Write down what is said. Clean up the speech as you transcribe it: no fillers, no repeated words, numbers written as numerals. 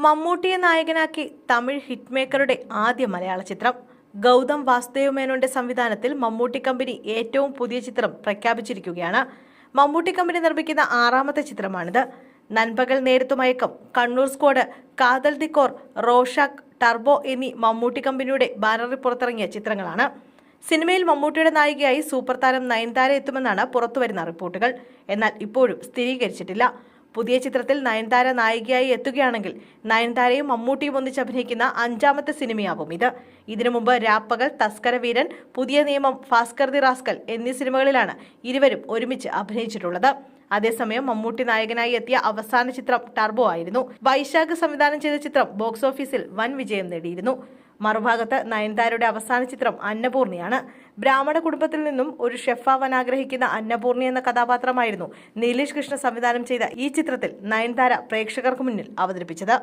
മമ്മൂട്ടിയെ നായകനാക്കി തമിഴ് ഹിറ്റ്മേക്കറുടെ ആദ്യ മലയാള ചിത്രം. ഗൗതം വാസുദേവ് മേനോന്റെ സംവിധാനത്തിൽ മമ്മൂട്ടി കമ്പനി ഏറ്റവും പുതിയ ചിത്രം പ്രഖ്യാപിച്ചിരിക്കുകയാണ്. മമ്മൂട്ടി കമ്പനി നിർമ്മിക്കുന്ന 6ാമത്തെ ചിത്രമാണിത്. നൻപകൽ നേരത്തു മയക്കം, കണ്ണൂർ സ്ക്വാഡ്, കാതൽ ദി കോർ, റോഷാക്ക്, ടർബോ എന്നീ മമ്മൂട്ടി കമ്പനിയുടെ ബാനറിൽ പുറത്തിറങ്ങിയ ചിത്രങ്ങളാണ്. സിനിമയിൽ മമ്മൂട്ടിയുടെ നായികയായി സൂപ്പർ താരം നയൻതാര എത്തുമെന്നാണ് പുറത്തുവരുന്ന റിപ്പോർട്ടുകൾ. എന്നാൽ ഇപ്പോഴും സ്ഥിരീകരിച്ചിട്ടില്ല. പുതിയ ചിത്രത്തിൽ നയൻതാര നായികയായി എത്തുകയാണെങ്കിൽ നയൻതാരയും മമ്മൂട്ടിയും ഒന്നിച്ച് അഭിനയിക്കുന്ന 5ാമത്തെ സിനിമയാവും ഇത്. ഇതിനു മുമ്പ് രാപ്പകൽ, തസ്കരവീരൻ, പുതിയ നിയമം, ഭാസ്കർ ദി റാസ്കൽ എന്നീ സിനിമകളിലാണ് ഇരുവരും ഒരുമിച്ച് അഭിനയിച്ചിട്ടുള്ളത്. അതേസമയം മമ്മൂട്ടി നായകനായി എത്തിയ അവസാന ചിത്രം ടർബോ ആയിരുന്നു. വൈശാഖ് സംവിധാനം ചെയ്ത ചിത്രം ബോക്സ് ഓഫീസിൽ വൻ വിജയം നേടിയിരുന്നു. മറുഭാഗത്ത് നയൻതാരയുടെ അവസാന ചിത്രം അന്നപൂർണിയാണ്. ബ്രാഹ്മണ കുടുംബത്തിൽ നിന്നും ഒരു ഷെഫാവാൻ ആഗ്രഹിക്കുന്ന അന്നപൂർണി എന്ന കഥാപാത്രമായിരുന്നു നീലേഷ് കൃഷ്ണ സംവിധാനം ചെയ്ത ഈ ചിത്രത്തിൽ നയൻതാര പ്രേക്ഷകർക്ക് മുന്നിൽ അവതരിപ്പിച്ചത്.